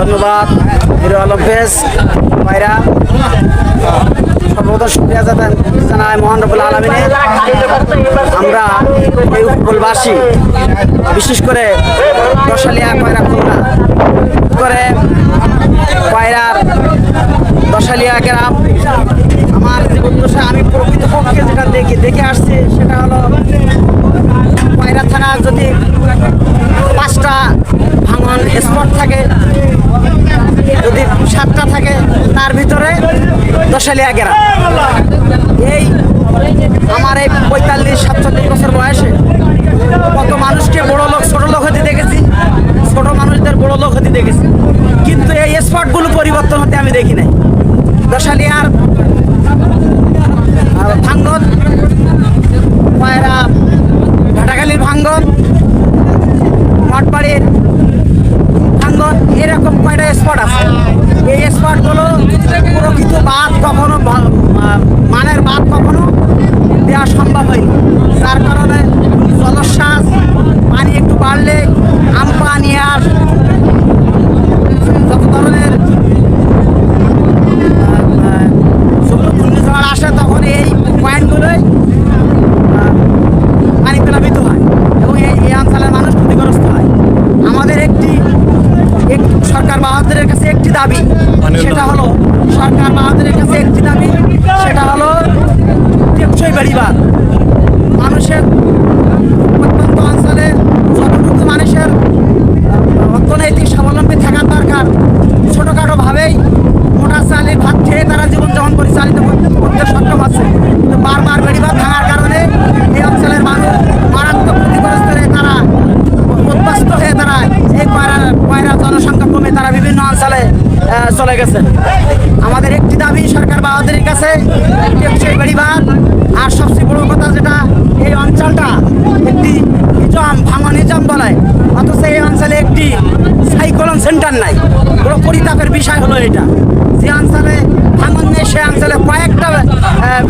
ধন্যবাদ hero Alam phase ভাইরা। সর্বপ্রথম শুকরিয়া জানাই মহান রব্বুল আলামিনের। আমরা এই উপকূলবাসী, বিশেষ করে দশালিয়া কয়রা খুলনা করে কয়রার দশালিয়া গ্রাম, আমার যে উদ্দেশ্য আমি প্রকৃতপক্ষে যেটা দেখে আসছি সেটা হলো কয়রা থানা যদি 5টা ভাঙন স্পট থাকে, যদি 7টা থাকে, তার ভিতরে দশালিয়া গ্রাম। এই আমার এই 45-47 বছর বয়সে কত মানুষকে বড় লোক ছোট লোক হতে দেখেছি, ছোট মানুষদের বড় লোক হতে দেখেছি, কিন্তু এই স্পটগুলো পরিবর্তন হতে আমি দেখি নাই। দশালিয়ার ভাঙ্গন, কয়রা ঘাটাখালির ভাঙ্গন, মঠবাড়ির ভাঙ্গন, এরকম কয়টা স্পট আছে। এই স্পটগুলো প্রকৃত বাদ কখনো মানের বাদ কখনো দেওয়া সম্ভব হয়নি, যার কারণে জলোচ্ছ্বাস, পানি একটু বাড়লে আমপান, ইয়ার যত ধরনের ঘূর্ণিঝড় আসে তখন এই পয়েন্টগুলোই পানি প্লাবিত হয় এবং এই অঞ্চলের মানুষ ক্ষতিগ্রস্ত হয়। আমাদের একটি সরকার বাহাদুরের কাছে একটি দাবি, সেটা হলো সরকার বাহাদুরের কাছে একটি দাবি, সেটা হলো টেকসই বেড়িবাঁধ। মানুষের প্রত্যন্ত অঞ্চলে যতটুকু মানুষের অর্থনৈতিক স্বাবলম্বী থাকার দরকার, ছোটোখাটোভাবেই মোটা চালে ভাত খেয়ে তারা জীবনযাপন পরিচালিত করতে সক্ষম আছে, কিন্তু বারবার বেড়িবাঁধ ভাঙার কারণে এই অঞ্চলের মানুষ মারাত্মক ক্ষতিগ্রস্ত হয়ে তারা উদ্বাস্ত হয়ে তারা এই কয়রা জনসংখ্যা কমে তারা বিভিন্ন অঞ্চলে চলে গেছে। আমাদের একটি দাবি সরকার বাহাদুরের কাছে, টেকসই বেড়িবাঁধ। আর সবচেয়ে বড় কথা যেটা, এই অঞ্চলটা একটি ভাঙন বলে, অথচ এই অঞ্চলে একটি সাইক্লোন সেন্টার নাই। বড় পরিতাপের বিষয় হলো এটা, যে অঞ্চলে ভাঙন নেই সে অঞ্চলে কয়েকটা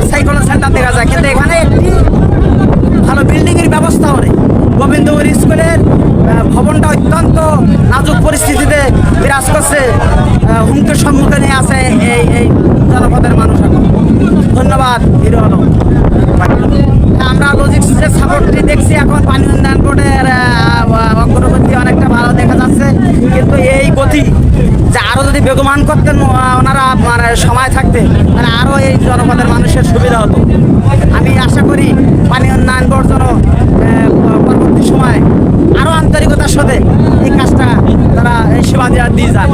সাইক্লোন সেন্টার দেখা যায়, কিন্তু এখানে একটি ভালো বিল্ডিংয়ের ব্যবস্থাও নেই। গোবিন্দপুর স্কুলের ভবনটা অত্যন্ত নাজুক পরিস্থিতিতে বিরাজ করছে, হুমকির সম্মুখে নিয়ে আছে এই জনপদের মানুষ। ধন্যবাদ হিরো আলম। আমরা লজিস্টিক্সের সাপোর্টটি দেখছি, এখন পানি উন্নয়ন বোর্ডের অগ্রগতি অনেকটা ভালো দেখা যাচ্ছে, কিন্তু এই গতি যে আরও যদি বেগমান করতেন ওনারা, মানে সময় থাকতে, মানে আরও এই জনপদের মানুষের সুবিধা হতো। আমি আশা করি পানি উন্নয়ন বোর্ড যেন পরবর্তী সময় আরও আন্তরিকতার সাথে এই কাজটা তারা সেবা দিয়ে যান।